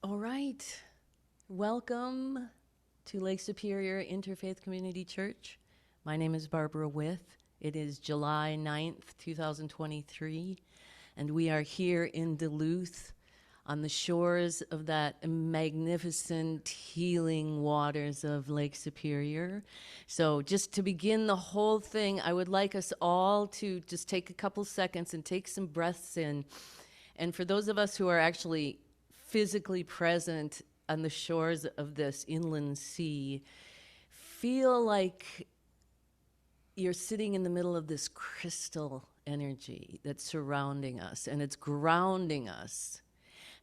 All right. Welcome to Lake Superior Interfaith Community Church. My name is Barbara With. It is July 9th, 2023, and we are here in Duluth on the shores of that magnificent healing waters of Lake Superior. So just to begin the whole thing, I would like us all to just take a couple seconds and take some breaths in. And for those of us who are actually physically present on the shores of this inland sea, feel like you're sitting in the middle of this crystal energy that's surrounding us, and it's grounding us.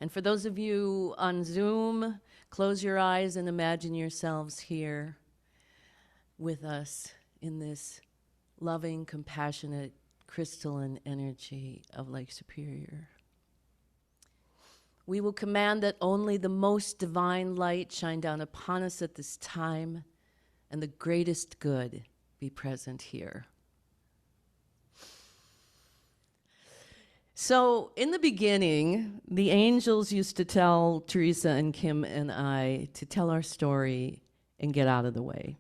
And for those of you on Zoom, close your eyes and imagine yourselves here with us in this loving, compassionate, crystalline energy of Lake Superior. We will command that only the most divine light shine down upon us at this time, and the greatest good be present here. So in the beginning, the angels used to tell Teresa and Kim and I to tell our story and get out of the way.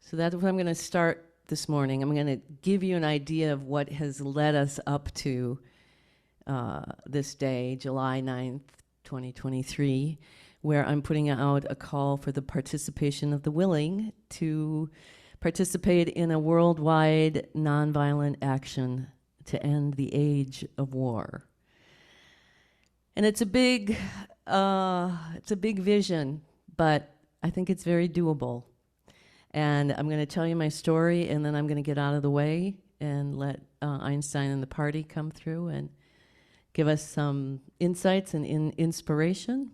So that's what I'm going to start this morning. I'm going to give you an idea of what has led us up to this day, July 9th, 2023, where I'm putting out a call for the participation of the willing to participate in a worldwide nonviolent action to end the age of war. And it's a big vision, but I think it's very doable. And I'm going to tell you my story, and then I'm going to get out of the way and let Einstein and the party come through and give us some insights and inspiration.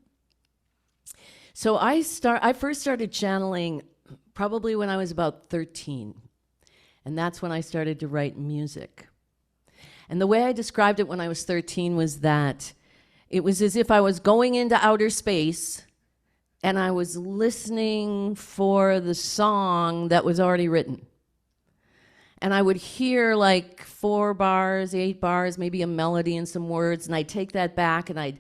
So I first started channeling probably when I was about 13. And that's when I started to write music. And the way I described it when I was 13 was that it was as if I was going into outer space and I was listening for the song that was already written. And I would hear like 4 bars, 8 bars, maybe a melody and some words, and I'd take that back and I'd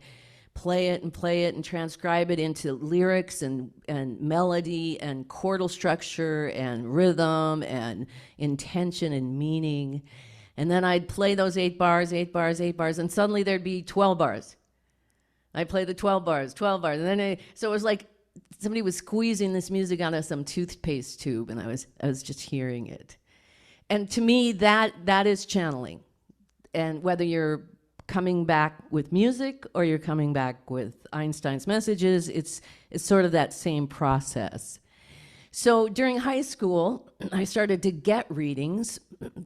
play it and transcribe it into lyrics and melody and chordal structure and rhythm and intention and meaning. And then I'd play those 8 bars, and suddenly there'd be 12 bars. I'd play the 12 bars, and then so it was like somebody was squeezing this music out of some toothpaste tube, and I was just hearing it. And to me, that is channeling. And whether you're coming back with music or you're coming back with Einstein's messages, it's sort of that same process. So during high school, I started to get readings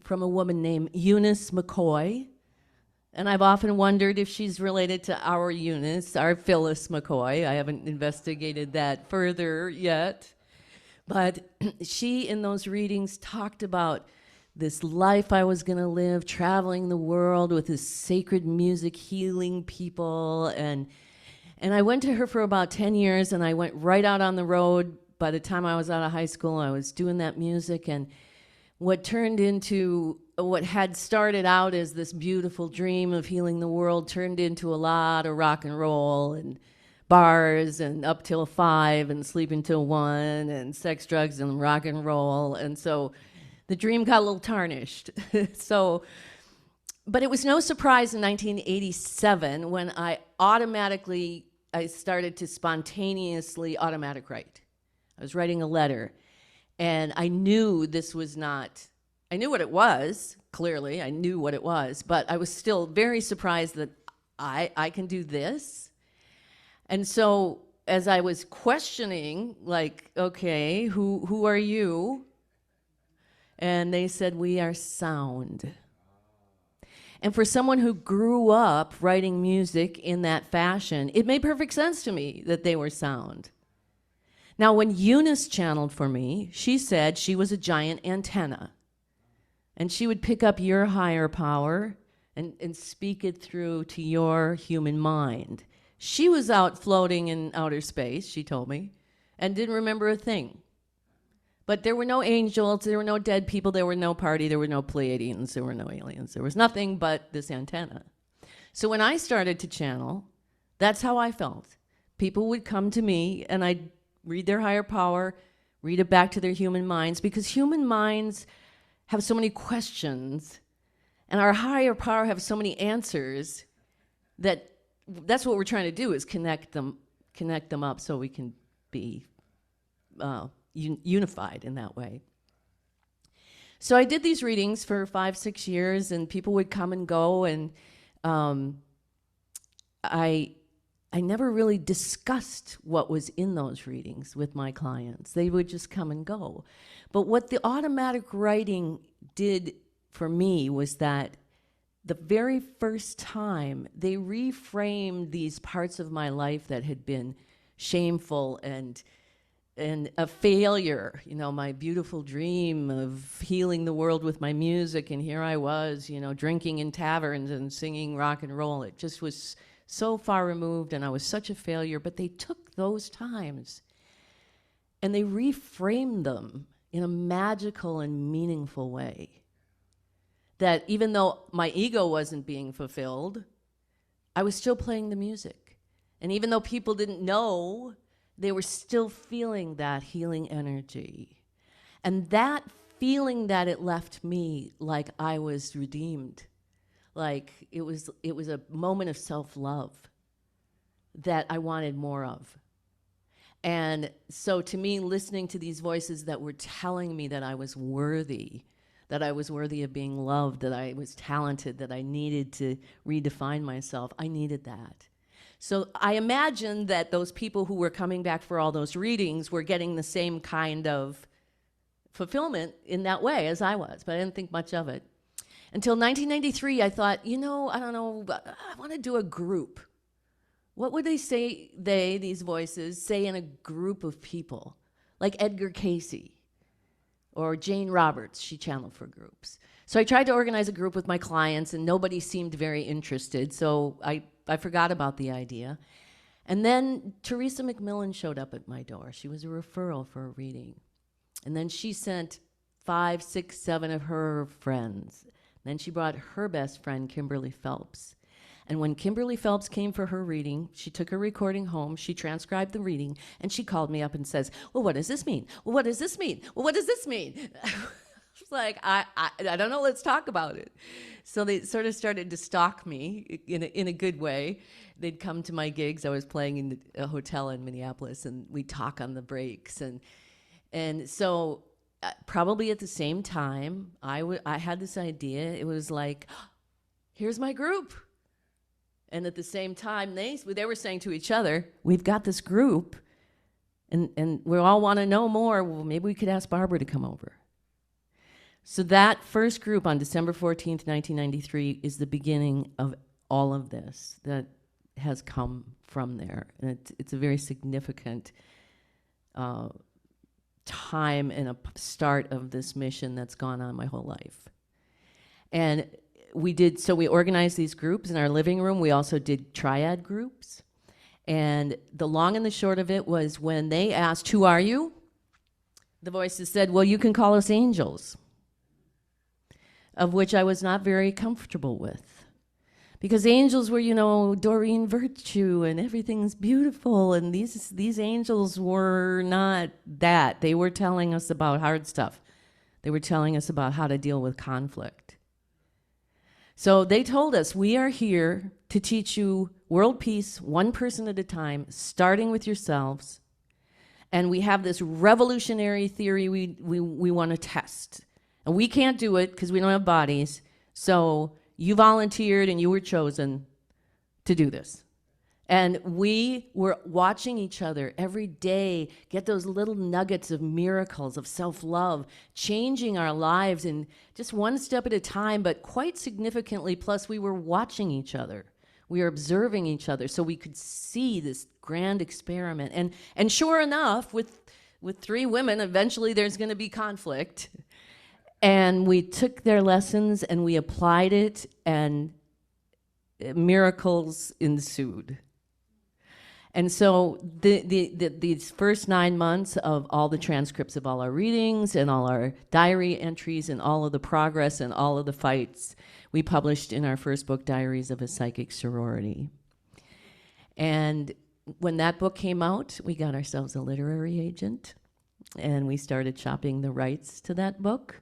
from a woman named Eunice McCoy. And I've often wondered if she's related to our Eunice, our Phyllis McCoy. I haven't investigated that further yet. But she, in those readings, talked about this life I was going to live, traveling the world with this sacred music, healing people. And I went to her for about 10 years, and I went right out on the road. By the time I was out of high school, I was doing that music. And what had started out as this beautiful dream of healing the world turned into a lot of rock and roll and bars and up till 5 and sleeping till 1 and sex, drugs, and rock and roll. And so the dream got a little tarnished. But it was no surprise in 1987 when I started to spontaneously automatic write. I was writing a letter, and I knew I knew what it was, clearly, I knew what it was, but I was still very surprised that I can do this. And so as I was questioning, like, okay, who are you? And they said, we are sound. And for someone who grew up writing music in that fashion, it made perfect sense to me that they were sound. Now, when Eunice channeled for me, she said she was a giant antenna. And she would pick up your higher power and speak it through to your human mind. She was out floating in outer space, she told me, and didn't remember a thing. But there were no angels, there were no dead people, there were no party, there were no Pleiadians, there were no aliens. There was nothing but this antenna. So when I started to channel, that's how I felt. people would come to me and I'd read their higher power, read it back to their human minds, because human minds have so many questions and our higher power have so many answers that that's what we're trying to do, is connect them up so we can be unified in that way. So I did these readings for 5-6 years, and people would come and go, and I never really discussed what was in those readings with my clients. They would just come and go. But what the automatic writing did for me was that the very first time they reframed these parts of my life that had been shameful and a failure, you know, my beautiful dream of healing the world with my music, and here I was, you know, drinking in taverns and singing rock and roll. It just was so far removed, and I was such a failure. But they took those times and they reframed them in a magical and meaningful way, that even though my ego wasn't being fulfilled, I was still playing the music. And even though people didn't know, they were still feeling that healing energy. And that feeling that it left me like I was redeemed, like it was a moment of self-love that I wanted more of. And so to me, listening to these voices that were telling me that I was worthy of being loved, that I was talented, that I needed to redefine myself, I needed that. So I imagined that those people who were coming back for all those readings were getting the same kind of fulfillment in that way as I was, but I didn't think much of it. Until 1993, I thought, you know, I don't know, I want to do a group. What would they say, these voices, say in a group of people? Like Edgar Cayce or Jane Roberts, she channeled for groups. So I tried to organize a group with my clients, and nobody seemed very interested, so I forgot about the idea. And then Teresa McMillan showed up at my door. She was a referral for a reading. And then she sent 5, 6, 7 of her friends. Then she brought her best friend, Kimberly Phelps. And when Kimberly Phelps came for her reading, she took her recording home, she transcribed the reading, and she called me up and says, well, what does this mean? Well, what does this mean? Well, what does this mean? She's like, I don't know, let's talk about it. So they sort of started to stalk me in a good way. They'd come to my gigs. I was playing in a hotel in Minneapolis, and we'd talk on the breaks. And so probably at the same time, I had this idea. It was like, here's my group. And at the same time, they were saying to each other, we've got this group, and we all want to know more. Well, maybe we could ask Barbara to come over. So that first group on December 14th, 1993, is the beginning of all of this that has come from there. And it's a very significant time and a start of this mission that's gone on my whole life. And we organized these groups in our living room. We also did triad groups. And the long and the short of it was, when they asked, who are you? The voices said, well, you can call us angels. Of which I was not very comfortable with. Because angels were, you know, Doreen Virtue and everything's beautiful, and these angels were not that. They were telling us about hard stuff. They were telling us about how to deal with conflict. So they told us, we are here to teach you world peace, one person at a time, starting with yourselves. And we have this revolutionary theory we want to test. And we can't do it because we don't have bodies. So you volunteered and you were chosen to do this. And we were watching each other every day get those little nuggets of miracles of self-love, changing our lives in just one step at a time, but quite significantly. Plus, we were watching each other. We were observing each other so we could see this grand experiment. And sure enough, with 3 women, eventually there's going to be conflict. And we took their lessons and we applied it, and miracles ensued. And so these first 9 months of all the transcripts of all our readings and all our diary entries and all of the progress and all of the fights, we published in our first book, Diaries of a Psychic Sorority. And when that book came out, we got ourselves a literary agent, and we started shopping the rights to that book.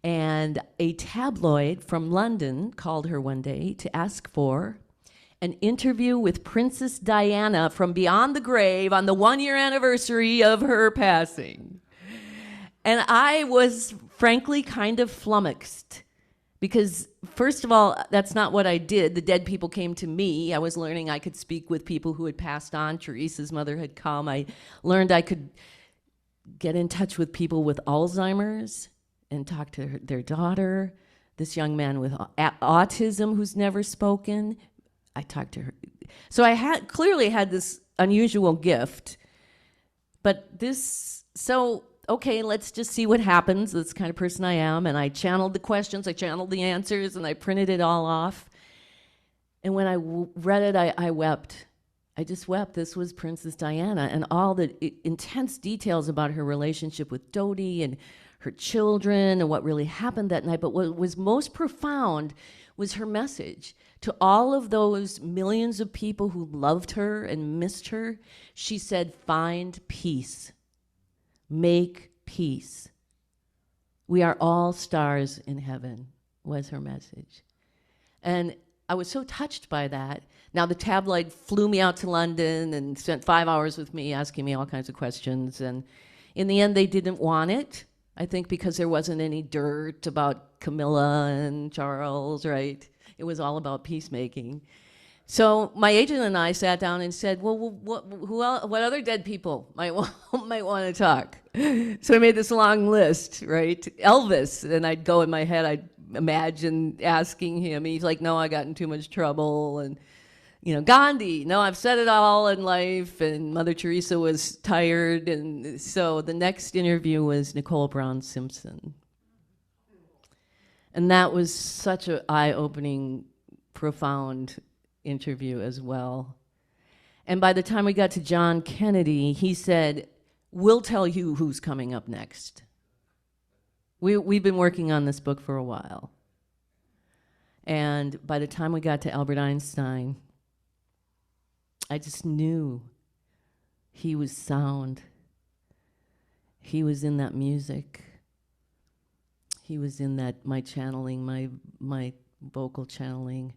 And a tabloid from London called her one day to ask for an interview with Princess Diana from beyond the grave on the 1-year anniversary of her passing. And I was frankly kind of flummoxed because, first of all, that's not what I did. The dead people came to me. I was learning I could speak with people who had passed on. Teresa's mother had come. I learned I could get in touch with people with Alzheimer's and talk to their daughter. This young man with autism who's never spoken. I talked to her. So I clearly had this unusual gift. But okay, let's just see what happens. That's the kind of person I am. And I channeled the questions, I channeled the answers, and I printed it all off. And when I read it, I wept. I just wept. This was Princess Diana, and all the intense details about her relationship with Dodi and her children and what really happened that night. But what was most profound was her message to all of those millions of people who loved her and missed her. She said, find peace. Make peace. We are all stars in heaven, was her message. And I was so touched by that. Now, the tabloid flew me out to London and spent 5 hours with me, asking me all kinds of questions. And in the end, they didn't want it, I think because there wasn't any dirt about Camilla and Charles, right? It was all about peacemaking. So my agent and I sat down and said, well, what other dead people might want to talk? So I made this long list, right? Elvis, and I'd go in my head, I'd imagine asking him. He's like, no, I got in too much trouble. And, Gandhi, no, I've said it all in life. And Mother Teresa was tired. And so the next interview was Nicole Brown Simpson. And that was such an eye-opening, profound interview as well. And by the time we got to John Kennedy, he said, we'll tell you who's coming up next. We've been working on this book for a while. And by the time we got to Albert Einstein, I just knew he was sound. He was in that music. He was in that, my channeling, my vocal channeling.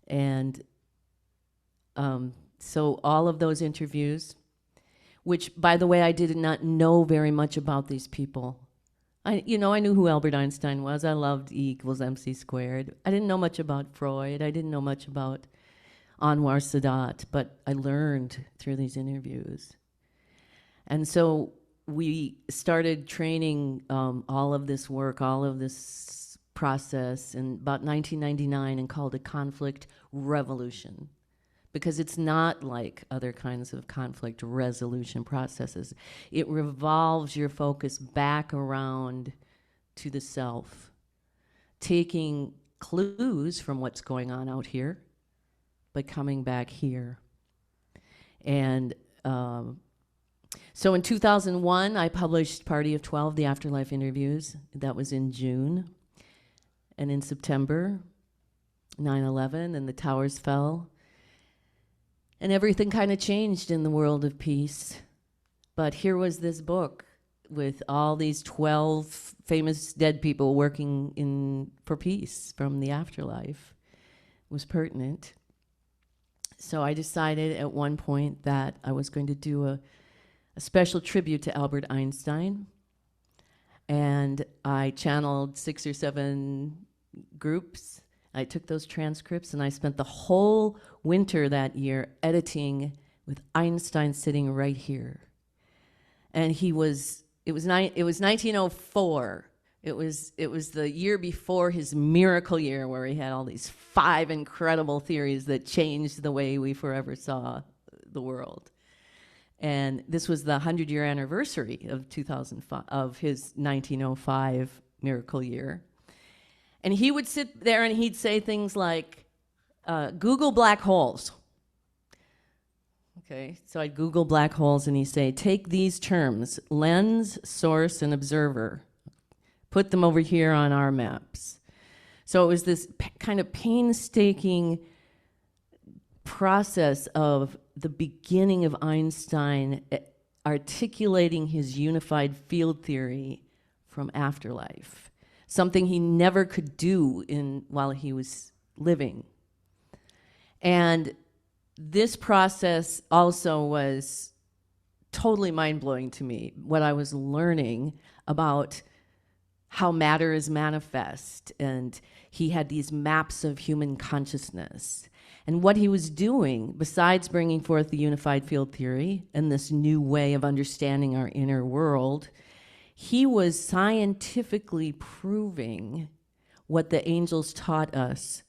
And so all of those interviews, which, by the way, I did not know very much about these people. I knew who Albert Einstein was. I loved E=mc². I didn't know much about Freud. I didn't know much about Anwar Sadat, but I learned through these interviews. And so we started training all of this work, all of this process in about 1999 and called it conflict revolution, because it's not like other kinds of conflict resolution processes. It revolves your focus back around to the self, taking clues from what's going on out here, but coming back here. And so in 2001, I published Party of 12, the Afterlife interviews. That was in June. And in September, 9/11, and the towers fell. And everything kind of changed in the world of peace. But here was this book with all these 12 famous dead people working for peace from the afterlife. It was pertinent. So I decided at one point that I was going to do a special tribute to Albert Einstein. And I channeled 6 or 7 groups. I took those transcripts and I spent the whole winter that year editing with Einstein sitting right here. And it was 1904. It was the year before his miracle year, where he had all these 5 incredible theories that changed the way we forever saw the world. And this was the 100-year anniversary of 2005, of his 1905 miracle year. And he would sit there and he'd say things like, Google black holes. Okay, so I'd Google black holes and he'd say, take these terms, lens, source, and observer. Put them over here on our maps. So it was this kind of painstaking process of the beginning of Einstein articulating his unified field theory from Afterlife, something he never could do while he was living. And this process also was totally mind-blowing to me, what I was learning about how matter is manifest, and he had these maps of human consciousness. And what he was doing, besides bringing forth the unified field theory and this new way of understanding our inner world, he was scientifically proving what the angels taught us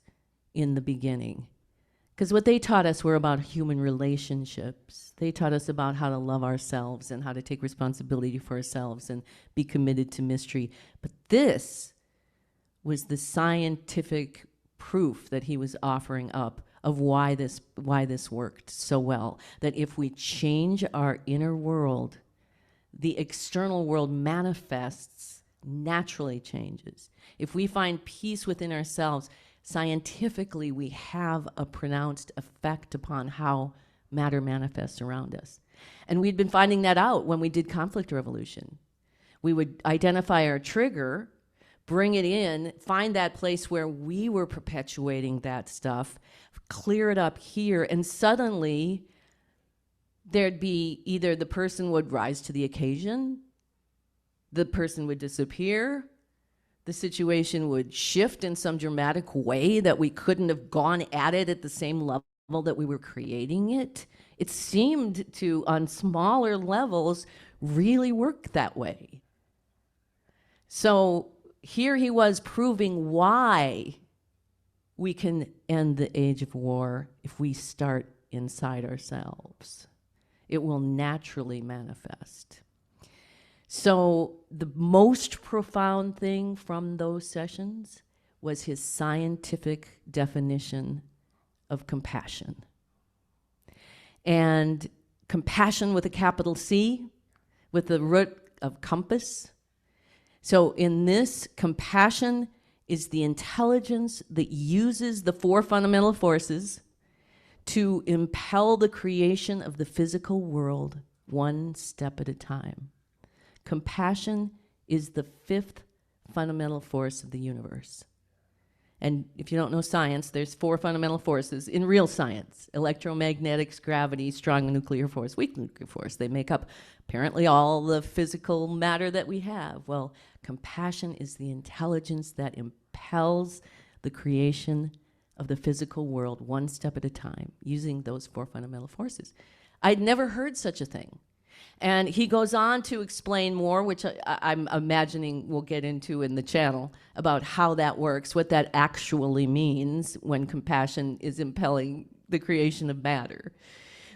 in the beginning. Because what they taught us were about human relationships. They taught us about how to love ourselves and how to take responsibility for ourselves and be committed to mystery. But this was the scientific proof that he was offering up of why this worked so well. That if we change our inner world, the external world manifests, naturally changes. If we find peace within ourselves, scientifically, we have a pronounced effect upon how matter manifests around us. And we'd been finding that out when we did conflict resolution. We would identify our trigger, bring it in, find that place where we were perpetuating that stuff, clear it up here, and suddenly there'd be either the person would rise to the occasion, the person would disappear, the situation would shift in some dramatic way that we couldn't have gone at it at the same level that we were creating it. It seemed to, on smaller levels, really work that way. So here he was proving why we can end the age of war if we start inside ourselves. It will naturally manifest. So the most profound thing from those sessions was his scientific definition of compassion. And compassion with a capital C, with the root of compass. So in this, compassion is the intelligence that uses the four fundamental forces to impel the creation of the physical world one step at a time. Compassion is the fifth fundamental force of the universe. And if you don't know science, there's four fundamental forces in real science: electromagnetics, gravity, strong nuclear force, weak nuclear force. They make up apparently all the physical matter that we have. Well, compassion is the intelligence that impels the creation of the physical world one step at a time using those four fundamental forces. I'd never heard such a thing. And he goes on to explain more, which I'm imagining we'll get into in the channel, about how that works, what that actually means when compassion is impelling the creation of matter.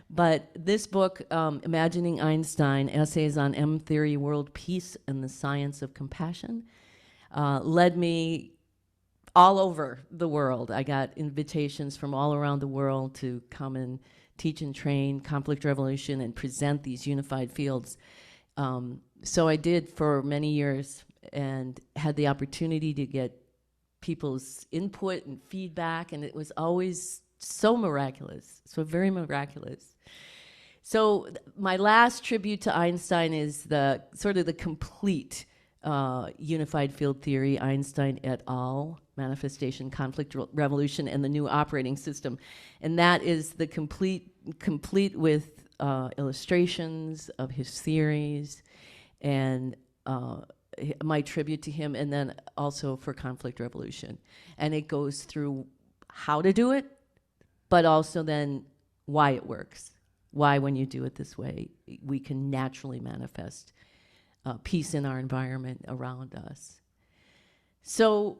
But this book, Imagining Einstein, Essays on M-Theory, World Peace, and the Science of Compassion, led me all over the world. I got invitations from all around the world to come and teach and train conflict resolution and present these unified fields. So I did for many years and had the opportunity to get people's input and feedback, and it was always so miraculous, so very miraculous. So my last tribute to Einstein is the sort of the complete unified field theory, Einstein et al., Manifestation, Conflict Revolution, and the New Operating System. And that is the complete with illustrations of his theories and my tribute to him, and then also for conflict resolution. And it goes through how to do it, but also then why it works. Why, when you do it this way, we can naturally manifest peace in our environment around us. So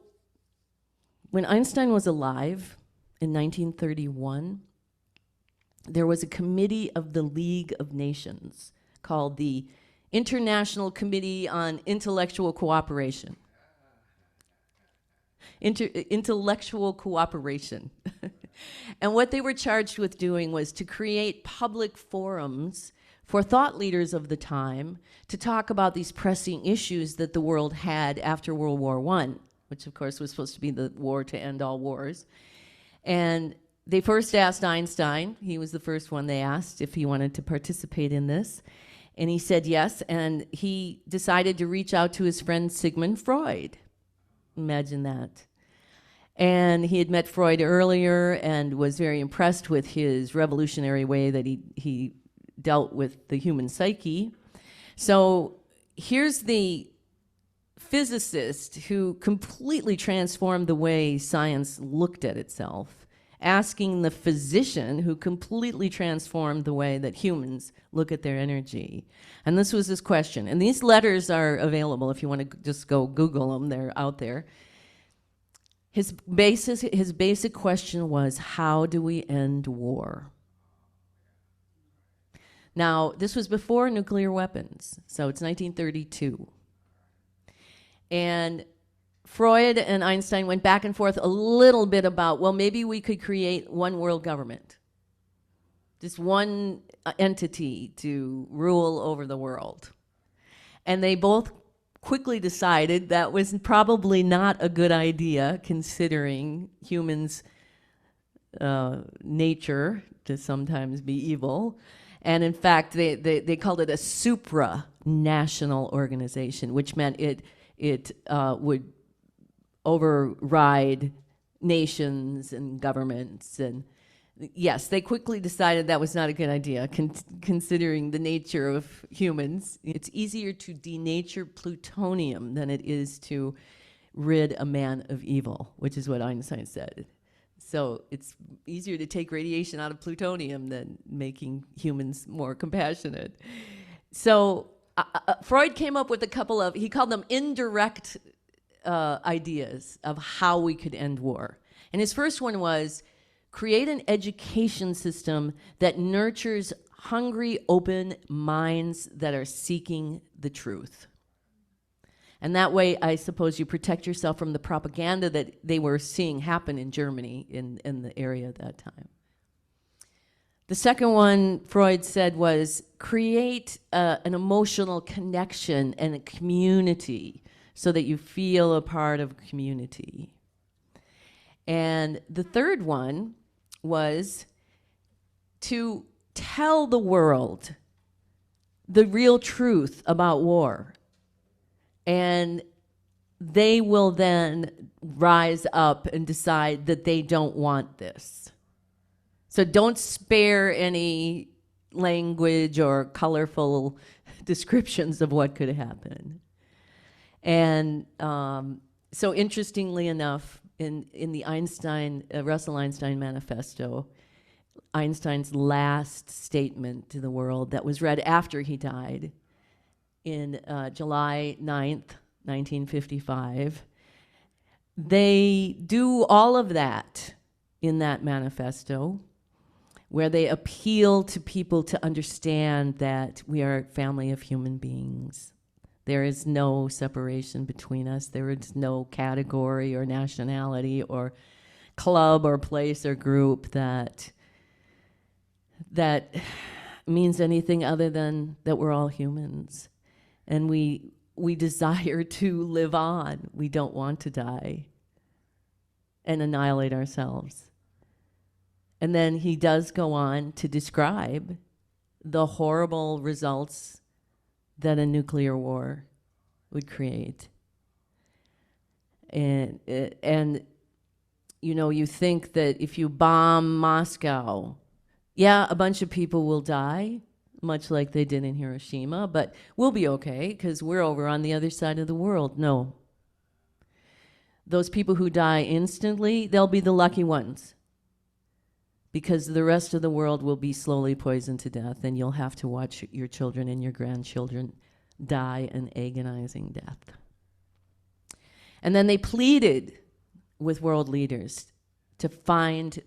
when Einstein was alive in 1931, there was a committee of the League of Nations called the International Committee on Intellectual Cooperation. Intellectual cooperation. And what they were charged with doing was to create public forums for thought leaders of the time to talk about these pressing issues that the world had after World War I, which of course was supposed to be the war to end all wars. And they first asked Einstein. He was the first one they asked if he wanted to participate in this. And he said yes, and he decided to reach out to his friend Sigmund Freud. Imagine that. And he had met Freud earlier and was very impressed with his revolutionary way that he dealt with the human psyche. So here's the physicist who completely transformed the way science looked at itself, asking the physician who completely transformed the way that humans look at their energy. And this was his question. And these letters are available if you want to just go Google them. They're out there. His basic question was, how do we end war? Now, this was before nuclear weapons, so it's 1932. And Freud and Einstein went back and forth a little bit about, well, maybe we could create one world government, just one entity to rule over the world. And they both quickly decided that was probably not a good idea, considering humans' nature to sometimes be evil. And in fact, they called it a supranational organization, which meant it would override nations and governments. And yes, they quickly decided that was not a good idea, considering the nature of humans. It's easier to denature plutonium than it is to rid a man of evil, which is what Einstein said. So it's easier to take radiation out of plutonium than making humans more compassionate. So Freud came up with a couple of, he called them indirect ideas of how we could end war. And his first one was, create an education system that nurtures hungry, open minds that are seeking the truth. And that way, I suppose, you protect yourself from the propaganda that they were seeing happen in Germany in the area at that time. The second one, Freud said, was create an emotional connection and a community so that you feel a part of a community. And the third one was to tell the world the real truth about war. And they will then rise up and decide that they don't want this. So don't spare any language or colorful descriptions of what could happen. And so interestingly enough, in the Russell Einstein manifesto, Einstein's last statement to the world that was read after he died in July 9th, 1955, they do all of that in that manifesto, where they appeal to people to understand that we are a family of human beings. There is no separation between us. There is no category or nationality or club or place or group that means anything other than that we're all humans. And we desire to live on. We don't want to die and annihilate ourselves. And then he does go on to describe the horrible results that a nuclear war would create. And you know, you think that if you bomb Moscow, yeah, a bunch of people will die, much like they did in Hiroshima, but we'll be okay because we're over on the other side of the world. No. Those people who die instantly, they'll be the lucky ones, because the rest of the world will be slowly poisoned to death, and you'll have to watch your children and your grandchildren die an agonizing death. And then they pleaded with world leaders to find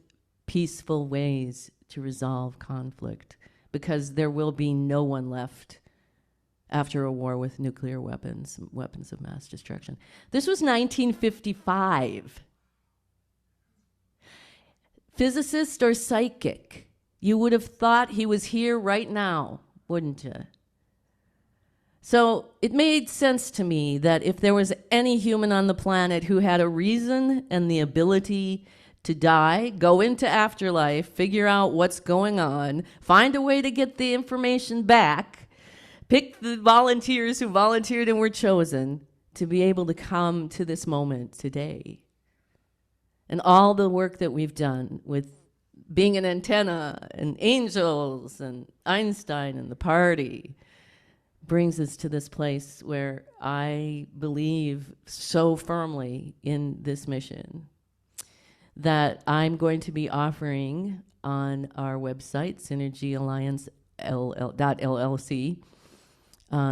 peaceful ways to resolve conflict, because there will be no one left after a war with nuclear weapons, weapons of mass destruction. This was 1955. Physicist or psychic, you would have thought he was here right now, wouldn't you? So it made sense to me that if there was any human on the planet who had a reason and the ability to die, go into afterlife, figure out what's going on, find a way to get the information back, pick the volunteers who volunteered and were chosen to be able to come to this moment today. And all the work that we've done with being an antenna and angels and Einstein and the party brings us to this place where I believe so firmly in this mission that I'm going to be offering on our website, synergyalliance.llc,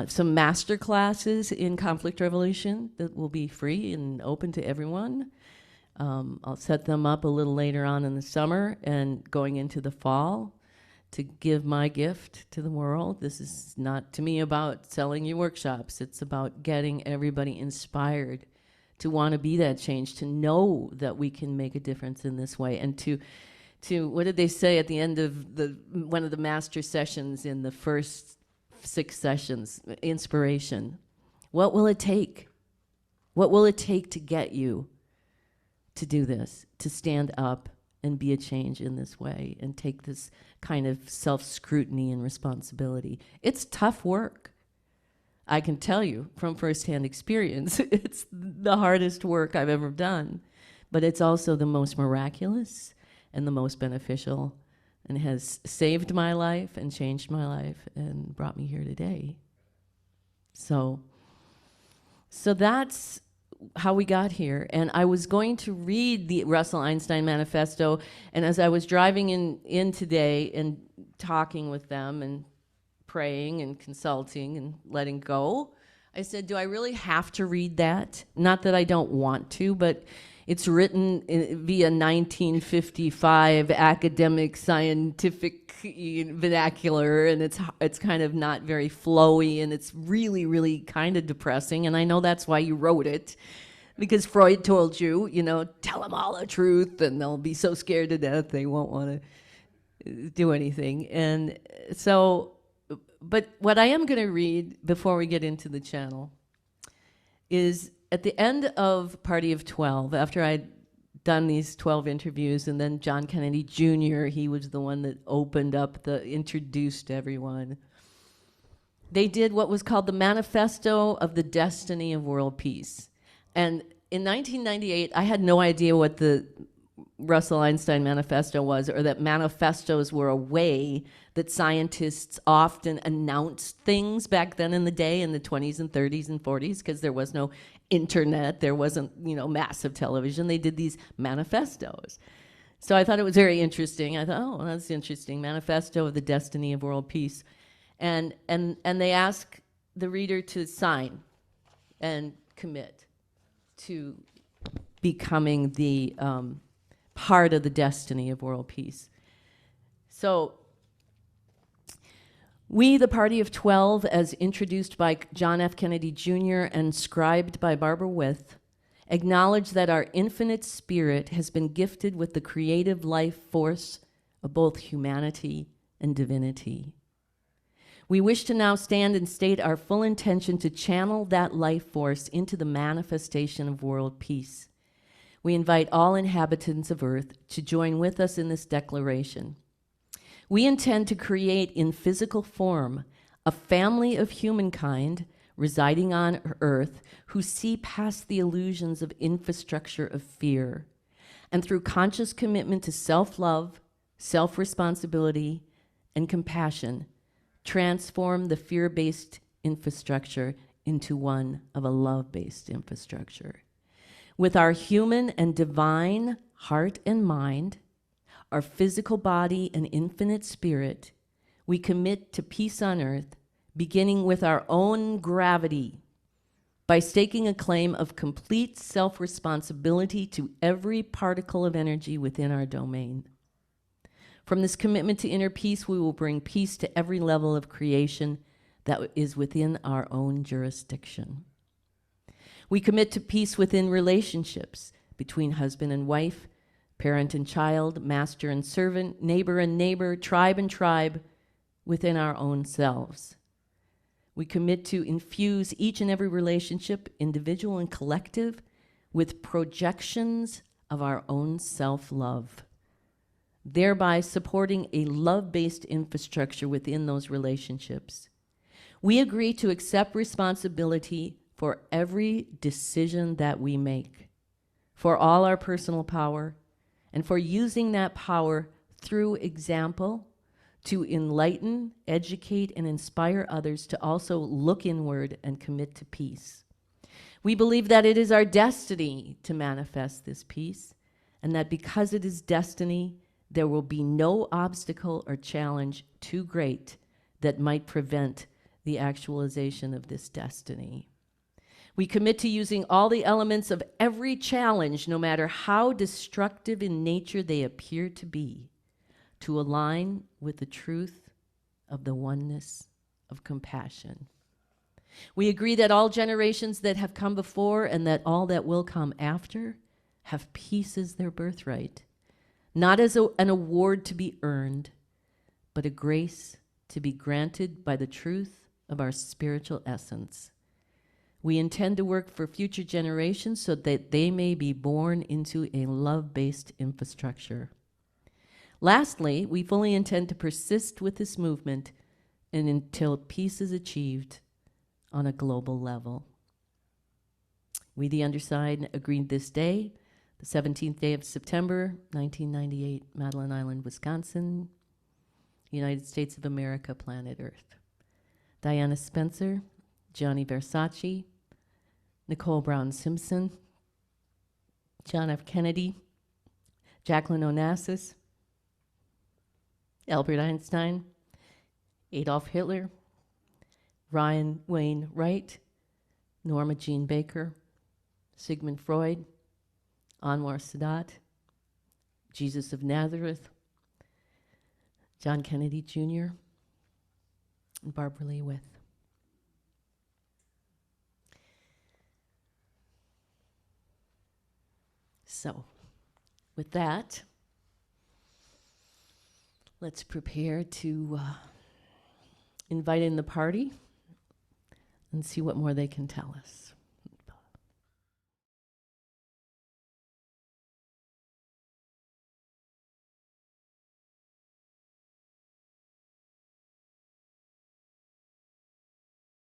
some master classes in conflict resolution that will be free and open to everyone. I'll set them up a little later on in the summer and going into the fall to give my gift to the world. This is not, to me, about selling you workshops. It's about getting everybody inspired to want to be that change, to know that we can make a difference in this way, and to what did they say at the end of one of the master sessions in the first 6 sessions? Inspiration. What will it take? What will it take to get you to do this, to stand up and be a change in this way and take this kind of self-scrutiny and responsibility? It's tough work. I can tell you from firsthand experience, it's the hardest work I've ever done, but it's also the most miraculous and the most beneficial, and has saved my life and changed my life and brought me here today. So that's how we got here. And I was going to read the Russell Einstein Manifesto, and as I was driving in today and talking with them and praying and consulting and letting go, I said, do I really have to read that? Not that I don't want to, but it's written via 1955 academic scientific vernacular, and it's kind of not very flowy, and it's really, really kind of depressing. And I know that's why you wrote it, because Freud told you, tell them all the truth, and they'll be so scared to death they won't want to do anything. And so, but what I am going to read before we get into the channel is at the end of Party of 12, after I'd done these 12 interviews, and then John Kennedy Jr., he was the one that introduced everyone. They did what was called the Manifesto of the Destiny of World Peace. And in 1998, I had no idea what the Russell Einstein Manifesto was, or that manifestos were a way that scientists often announced things back then in the day, in the 20s and 30s and 40s, because there was no internet, there wasn't, massive television. They did these manifestos. So I thought it was very interesting. I thought, oh, that's interesting. Manifesto of the Destiny of World Peace. And they ask the reader to sign and commit to becoming the part of the destiny of world peace. So we, the Party of 12, as introduced by John F. Kennedy Jr. and scribed by Barbara With, acknowledge that our infinite spirit has been gifted with the creative life force of both humanity and divinity. We wish to now stand and state our full intention to channel that life force into the manifestation of world peace. We invite all inhabitants of Earth to join with us in this declaration. We intend to create in physical form a family of humankind residing on Earth who see past the illusions of infrastructure of fear, and through conscious commitment to self-love, self-responsibility, and compassion, transform the fear-based infrastructure into one of a love-based infrastructure. With our human and divine heart and mind, our physical body and infinite spirit, we commit to peace on earth, beginning with our own gravity, by staking a claim of complete self-responsibility to every particle of energy within our domain. From this commitment to inner peace, we will bring peace to every level of creation that is within our own jurisdiction. We commit to peace within relationships between husband and wife, parent and child, master and servant, neighbor, tribe and tribe, within our own selves. We commit to infuse each and every relationship, individual and collective, with projections of our own self-love, thereby supporting a love-based infrastructure within those relationships. We agree to accept responsibility for every decision that we make, for all our personal power, and for using that power through example to enlighten, educate, and inspire others to also look inward and commit to peace. We believe that it is our destiny to manifest this peace, and that because it is destiny, there will be no obstacle or challenge too great that might prevent the actualization of this destiny. We commit to using all the elements of every challenge, no matter how destructive in nature they appear to be, to align with the truth of the oneness of compassion. We agree that all generations that have come before and that all that will come after have peace as their birthright, not as an award to be earned, but a grace to be granted by the truth of our spiritual essence. We intend to work for future generations so that they may be born into a love-based infrastructure. Lastly, we fully intend to persist with this movement and until peace is achieved on a global level. We, the undersigned, agreed this day, the 17th day of September, 1998, Madeline Island, Wisconsin, United States of America, planet Earth. Diana Spencer, Johnny Versace, Nicole Brown Simpson, John F. Kennedy, Jacqueline Onassis, Albert Einstein, Adolf Hitler, Ryan Wayne Wright, Norma Jean Baker, Sigmund Freud, Anwar Sadat, Jesus of Nazareth, John Kennedy Jr., and Barbara Lee With. So, with that, let's prepare to invite in the party and see what more they can tell us.